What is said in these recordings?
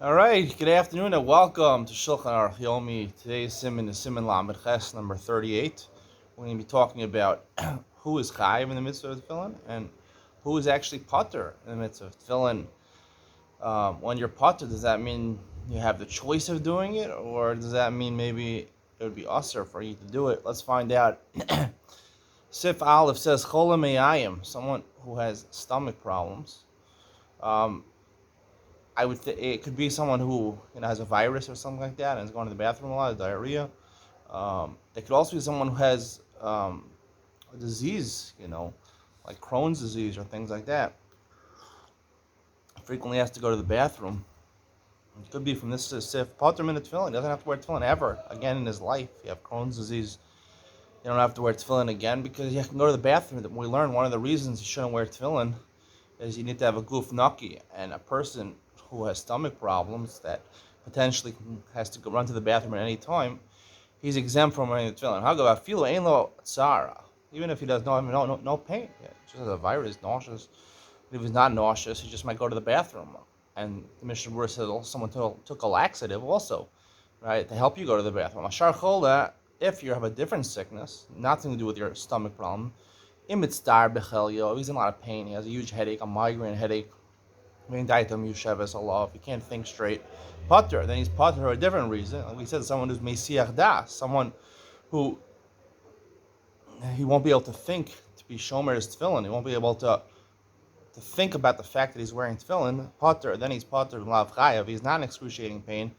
All right, good afternoon and welcome to Shulchan Aruch Yomi. Today's Siman is Siman Lamed Ches number 38. We're going to be talking about who is Chaim in the mitzvah of tefillin and who is actually Potter in the mitzvah of tefillin. When you're Potter, does that mean you have the choice of doing it, or does that mean maybe it would be usher for you to do it? Let's find out. Sif Aleph says Chola Meyayim, someone who has stomach problems. I would it could be someone who has a virus or something like that and is going to the bathroom a lot, diarrhea. It could also be someone who has a disease, like Crohn's disease or things like that. Frequently has to go to the bathroom. It could be from this sif potter min tefillin. He doesn't have to wear tefillin ever again in his life. If you have Crohn's disease, you don't have to wear tefillin again because you can go to the bathroom. We learned one of the reasons you shouldn't wear tefillin is you need to have a guf naki, and a person who has stomach problems that potentially has to go run to the bathroom at any time, he's exempt from wearing the tefillin. How about filo ein lo tzara? Even if he does no pain, just has a virus, nauseous. If he's not nauseous, he just might go to the bathroom. And the Mishnah Berurah says someone took a laxative also, right, to help you go to the bathroom. Ashar chola, if you have a different sickness, nothing to do with your stomach problem, imitzdar bechelyo, he's in a lot of pain, he has a huge headache, a migraine headache. If you can't think straight, potter, then he's potter for a different reason. Like we said, someone who's meisiach das, someone who he won't be able to think to be shomer his tefillin. He won't be able to think about the fact that he's wearing tefillin. Potter, then he's potter lav chayav. He's not in excruciating pain,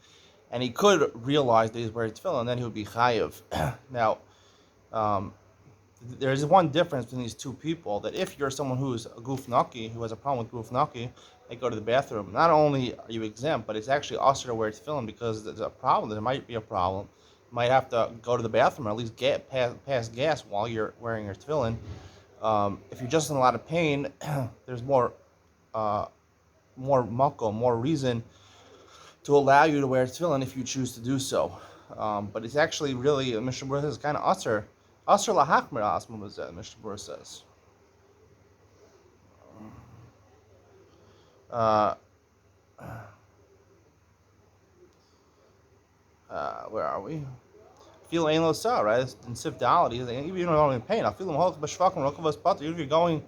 and he could realize that he's wearing tefillin, then he would be chayav. Now, there is one difference between these two people, that if you're someone who's a guf naki, who has a problem with guf naki, they go to the bathroom, not only are you exempt, but it's actually usher to wear tefillin because there's a problem. There might be a problem. You might have to go to the bathroom or at least pass gas while you're wearing your tefillin. If you're just in a lot of pain, there's more mako, more reason to allow you to wear tefillin if you choose to do so. But it's actually really, Mishnah Berurah says, kind of usher. Asr lahachmir asma mazeh, Mishnah Berurah says. Where are we? Feel ein lo sa, right? In sifdality, even if you don't have pain, I feel them holch b'shvakim rokavas pater. If you're going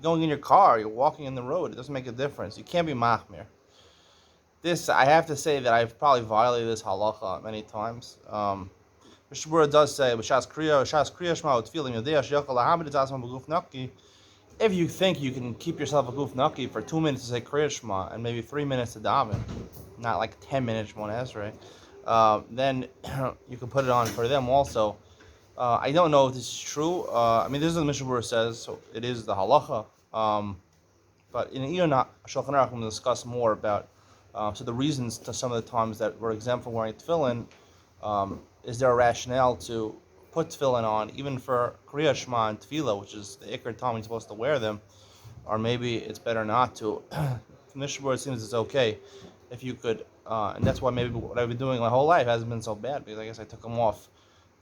in your car, you're walking in the road, it doesn't make a difference. You can't be machmir. This, I have to say that I've probably violated this halacha many times. Mishnah Berurah does say, if you think you can keep yourself a guf naki for 2 minutes to say Kriya Shema and maybe 3 minutes to daven, not like 10 minutes one has, right? Then you can put it on for them also. I don't know if this is true. This is what the Mishnah Berurah says, so it is the halacha. But in Shulchan Aruch, we'll discuss more about so the reasons to some of the times that we're exempt from wearing tefillin. Is there a rationale to put tefillin on, even for Kriya Shema and Tefillah, which is the Iker time you're supposed to wear them, or maybe it's better not to. From Mishnah Berurah, it seems it's okay if you could, and that's why maybe what I've been doing my whole life hasn't been so bad, because I guess I took them off.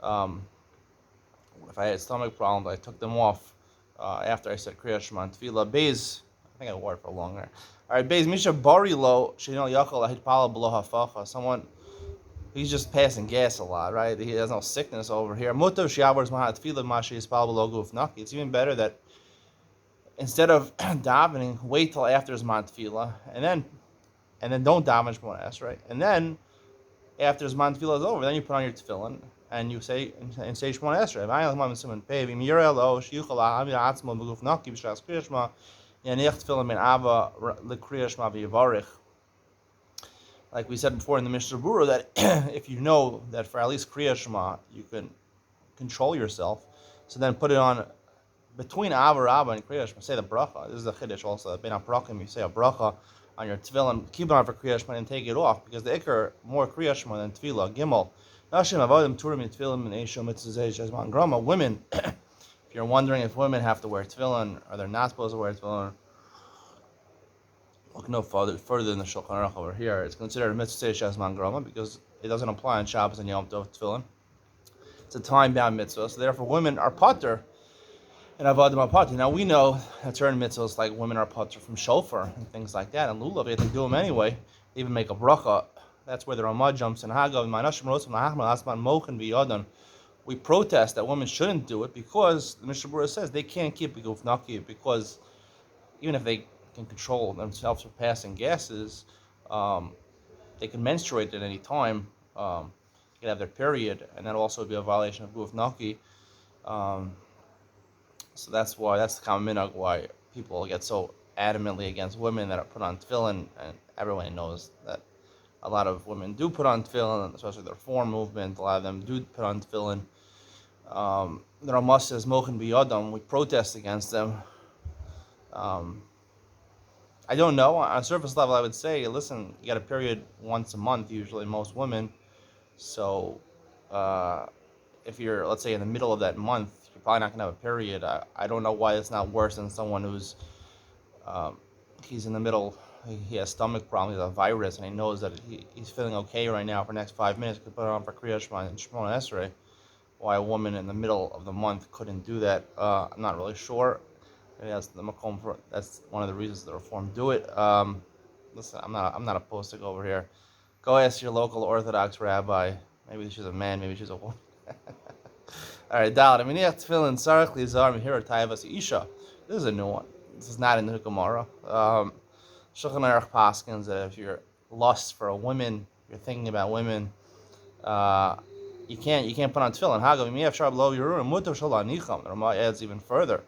If I had stomach problems, I took them off after I said Kriya Shema and Tefillah. Beis, I think I wore it for longer. All right, Beis Misha Bari Lo Sheino Yachol Ahid Pala Below Hafacha. Someone, he's just passing gas a lot, right? He has no sickness over here. Muto Shiavars Mahat Tefillah Mashi Yispal Below Guf Naki. It's even better that instead of davening, wait till after his man tefillah, and then don't daven shmones, right? And then after his man tefillah is over, then you put on your tefillin and you say shmones, right? V'ayel mam siman pei v'mirel o shiyuchal ha'amir atzmo b'guf naki b'shas kriya shema yanich tefillin min ava l'kriya shema v'yivarich. Like we said before in the Mishnah Berurah, that if you know that for at least Kriya Shema you can control yourself, so then put it on between Ava and Kriya Shema. Say the bracha. This is the chiddush also. Ben HaPrachim, you say a bracha on your tefillin, keep it on for Kriya Shema and take it off, because the ikar more Kriya Shema than tefillah. Gimel. Nashim avodim turim tefillin min eisho mitzvah shezman grama. Women, if you're wondering if women have to wear tefillin or they're not supposed to wear tefillin, look no further than the Shulchan Aruch over here. It's considered a mitzvah shezman grama because it doesn't apply on Shabbos and Yom Tov tefillin. It's a time-bound mitzvah, so therefore women are potter and avodim are potter. Now we know that certain mitzvahs like women are potter from shofar and things like that, and lulav they do them anyway. even make a bracha. That's where the Ramah jumps in. We protest that women shouldn't do it because the Mishnah Berurah says they can't keep a guf naki, because even if they can control themselves for passing gases, they can menstruate at any time. They can have their period, and that'll also be a violation of guf naki. So that's the common minhag why people get so adamantly against women that put on tefillin, and everyone knows that a lot of women do put on tefillin, especially the reform movement. A lot of them do put on tefillin. The Ramah says mochen biyadam. We protest against them. I don't know. On a surface level, I would say, listen, you get a period once a month, usually, most women. So if you're, let's say, in the middle of that month, you're probably not going to have a period. I don't know why it's not worse than someone who's, he's in the middle, he has stomach problems, he has a virus, and he knows that he's feeling okay right now for the next 5 minutes. He could put it on for Kriya Shema and Shemona Esrei. Why a woman in the middle of the month couldn't do that, I'm not really sure. Maybe that's the makom for, that's one of the reasons the reform do it. Listen, I'm not opposed to go over here. Go ask your local Orthodox rabbi. Maybe she's a man, maybe she's a woman. All right, Dalit. Aminiach tefillin sarach lizar mihira tayavas isha. This is a new one. This is not in the Gemara. Shulchan Aruch paskins that if you're lust for a woman, you're thinking about women, you can't put on tefillin. Hagav miyaf shar below your mutav shalom nicham. The Ramah adds even further.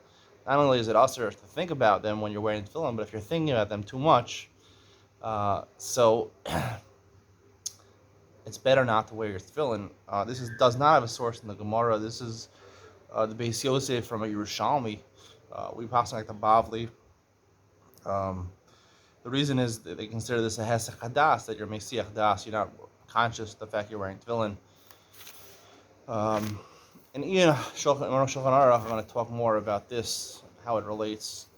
Not only is it usher to think about them when you're wearing tefillin, but if you're thinking about them too much, so it's better not to wear your tefillin. This does not have a source in the Gemara. This is the Beis Yosef from a Yerushalmi. We pass like the Bavli. The reason is that they consider this a hesach hadas, that you're mesiach das. You're not conscious of the fact you're wearing tefillin. And in Shulchan Aruch, I'm going to talk more about this, how it relates,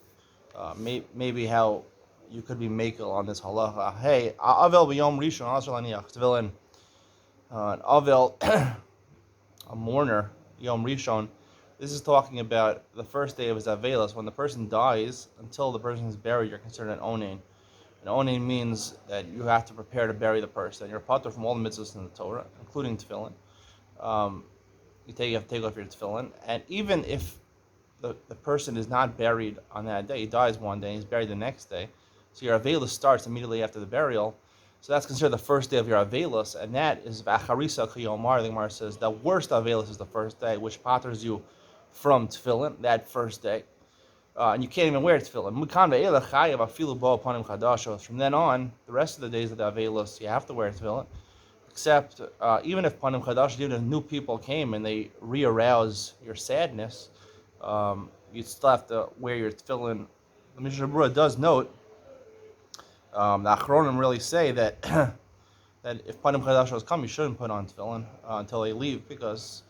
maybe how you could be makel on this halacha. Hey, avel b'yom rishon asher laniach tefillin. An avel, a mourner, yom rishon. This is talking about the first day of his avelos. When the person dies, until the person is buried, you're considered an onein. An onein means that you have to prepare to bury the person. You're patur from all the mitzvahs in the Torah, including tefillin. You have to take off your tefillin, and even if the person is not buried on that day, he dies one day and he's buried the next day, so your avelos starts immediately after the burial. So that's considered the first day of your avelos, and that is v'acharisa k'yomar. The Gemara says the worst avelos is the first day, which paters you from tefillin that first day, and you can't even wear tefillin. From then on, the rest of the days of the avelos, you have to wear tefillin. Except even if panim chadash, even if new people came and they re-arouse your sadness, you still have to wear your tefillin. The Mishnah Berurah does note, the Achronim really say that that if panim chadashos come, you shouldn't put on tefillin until they leave, because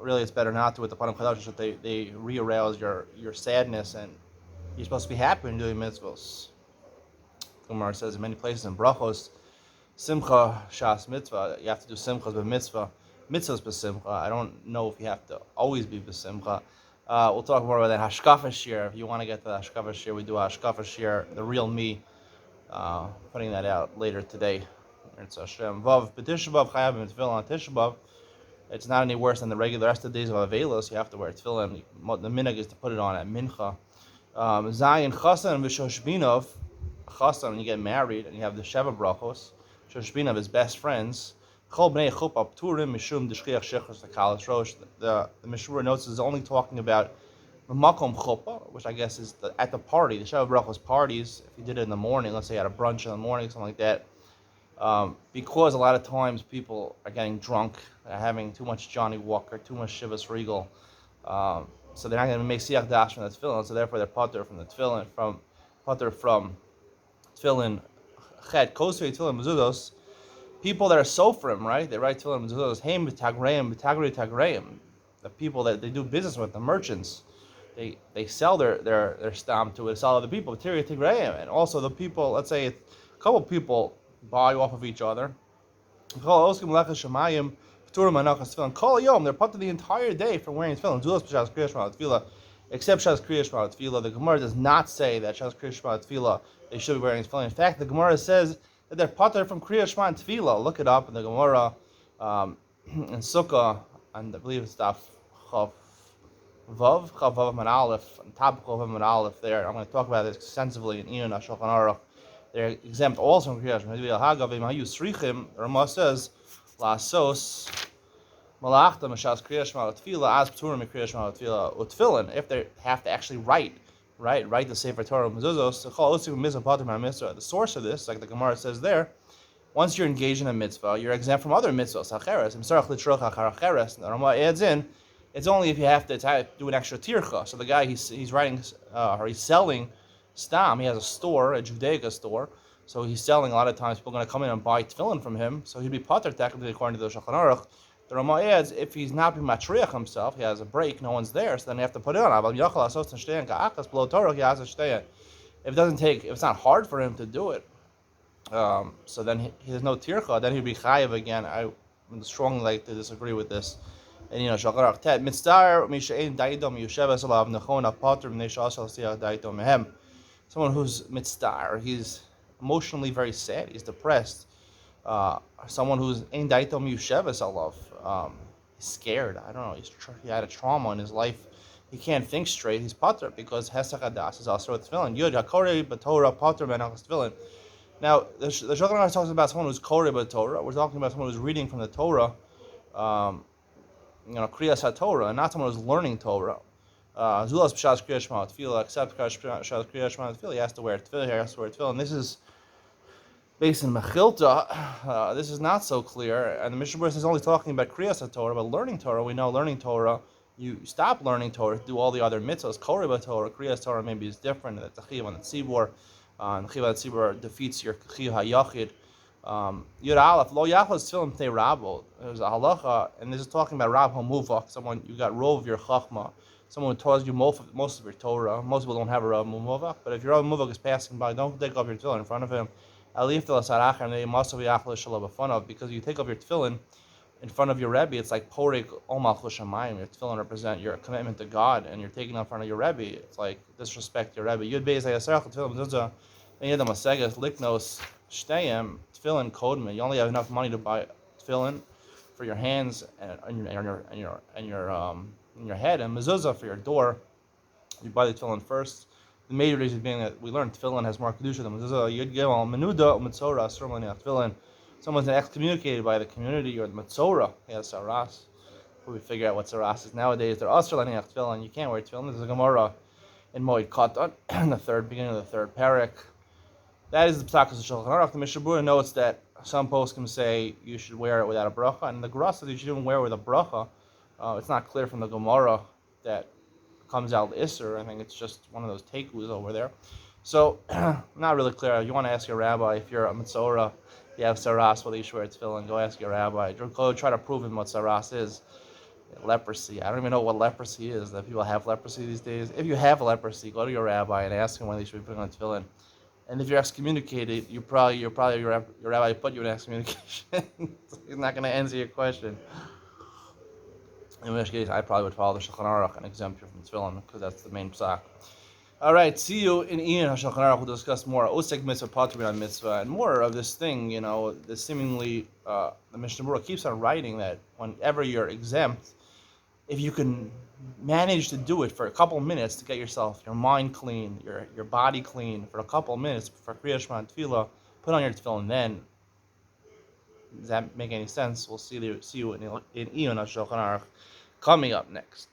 really it's better not to with the panim chadashos, that they re-arouse your sadness, and you're supposed to be happy when doing mitzvahs. Gemara says in many places in brachos, simcha shas mitzvah, you have to do simchas b'mitzvah, mitzvahs b'simcha. I don't know if you have to always be b'simcha. We'll talk more about that hashkafa shir. If you want to get to the hashkafa shir, we do hashkafa shir, the real me, putting that out later today. It's Hashem. Vav b'tisha b'av chayav b'tefillin on tisha b'av. It's not any worse than the regular rest of the days of avelos. You have to wear tefillin. The minhag is to put it on at mincha. Zayin chasan v'shoshbinov. Chasan, when you get married and you have the sheva brachos, shoshbinov, his best friends. The Mishnah notes is only talking about the makom chuppah, which I guess is at the party, the sheva brachos parties. If you did it in the morning, let's say you had a brunch in the morning, something like that, because a lot of times people are getting drunk, they're having too much Johnny Walker, too much Shivas Regal, so they're not going to make siach dash from the tefillin, so therefore they're patur from the tefillin, from tefillin chet kosvei tefillin mezuzos. People that are sofrim, right? They write tefillin mezuzos. Hey, mitagreim, mitagri tagreim. The people that they do business with, the merchants, they sell their stam to sell other people. Materi tagreim, and also the people. Let's say a couple people buy off of each other. They're put the entire day from wearing tefillin. Except Shas Kriya Shema Tefillah. The Gemara does not say that Shas Kriya Shema Tefillah they should be wearing tefillin. In fact, the Gemara says that they're pater from Kriya Shema and Tefillah. Look it up in the Gemara, in Sukkah, and I believe it's Daf Chav Vav Man Aleph, and top Chav Man Aleph there. I'm going to talk about this extensively in Iyun Shulchan Aruch. They're exempt also from Kriya Shema. The Rama says, Lasos Malachta Mashas Kriya Shema Tefillah as Pturim Kriya Shema Tefillah Utfilin. If they have to actually write the Sefer Torah Mezuzos. The source of this, like the Gemara says there, once you're engaged in a mitzvah, you're exempt from other mitzvahs. The Rama adds in, it's only if you have to do an extra tircha. So the guy he's writing or he's selling stam. He has a store, a Judaica store. So he's selling. A lot of times people are going to come in and buy tefillin from him. So he'd be pater technically according to the Shulchan Aruch. The Rama adds, if he's not being matriach himself, he has a break, no one's there, so then you have to put it on. If it's not hard for him to do it, so then he has no tircha, then he'd be chayiv again. I would strongly like to disagree with this. And Shulchan Aruch Tet mitzdar mishain daidom yusheves alav nechon apater mnei shasal siyah daidom mehem. Someone who's mitzdar, he's emotionally very sad, he's depressed. Someone who's in daitom yusheves alav. He's scared. I don't know. He had a trauma in his life. He can't think straight. He's pater because hesach hadas is also with tefillin. Yud hakorei b'torah pater menachas tefillin. Now the Shulchan Aruch talks about someone who's korei b'torah. We're talking about someone who's reading from the Torah, kriyas haTorah, and not someone who's learning Torah. Zulas b'shas kriyas shema tefillah, except b'shas kriyas shema tefillah. He has to wear tefillah. He has to wear tefillah. And this is based in Mechilta, this is not so clear, and the Mishnah Berurah is only talking about Kriyas Torah, but learning Torah. We know learning Torah, you stop learning Torah to do all the other mitzvahs. Korei Torah, Kriyas Torah maybe is different. That's a chiv on the tzibur, and chiv on the tzibur defeats your chiv hayachid. Yud Aleph lo yachos tefillin tei rabo. There's a halacha, and this is talking about rab hamuvach, someone you got rov of your chachma, someone who tells you most of your Torah. Most people don't have a rab hamuvach, but if your rab hamuvach is passing by, don't take off your tefillin in front of him. Because you take off your tefillin in front of your Rebbe, it's like porek omal chushamayim. Your tefillin represent your commitment to God, and you're taking it in front of your Rebbe. It's like disrespect your Rebbe. Yud beis hayasarach tefillin mezuzah yedam asegas liknos shteyem tefillin kodme. You only have enough money to buy tefillin for your hands and your head, and mezuzah for your door. You buy the tefillin first. The major reason being that we learned tefillin has more kedusha than mezuzah. Yud gimel menuda u'mitzora asur tefillin. Someone's excommunicated by the community or the mitzora. He has saras. We figure out what saras is nowadays. They're asur l'niach tefillin. You can't wear tefillin. There's a Gemara in Moed Katan, in the beginning of the third parak. That is the psak of the Shulchan Aruch. The Mishnah Berurah notes that some poskim say you should wear it without a bracha, and the Gemara says you shouldn't wear it with a bracha. It's not clear from the Gemara that comes out Isser. I think it's just one of those tekus over there. So, not really clear. You want to ask your rabbi if you're a mitzora, you have saras, whether you should wear tefillin, go ask your rabbi. Go try to prove him what saras is. Leprosy. I don't even know what leprosy is. That people have leprosy these days. If you have leprosy, go to your rabbi and ask him whether you should be putting on tefillin. And if you're excommunicated, your rabbi put you in excommunication. He's not going to answer your question. In which case, I probably would follow the Shulchan Aruch and exempt you from tefillin because that's the main psak. All right, see you in Iyun Shulchan Aruch. We'll discuss more osek mitzvah, patri on mitzvah, and more of this thing. The seemingly the Mishnah Berurah keeps on writing that whenever you're exempt, if you can manage to do it for a couple minutes to get your mind clean, your body clean for a couple minutes for Kriya Shema and Tefillah, put on your tefillin. Then does that make any sense? We'll see you in Iyun Shulchan Aruch coming up next.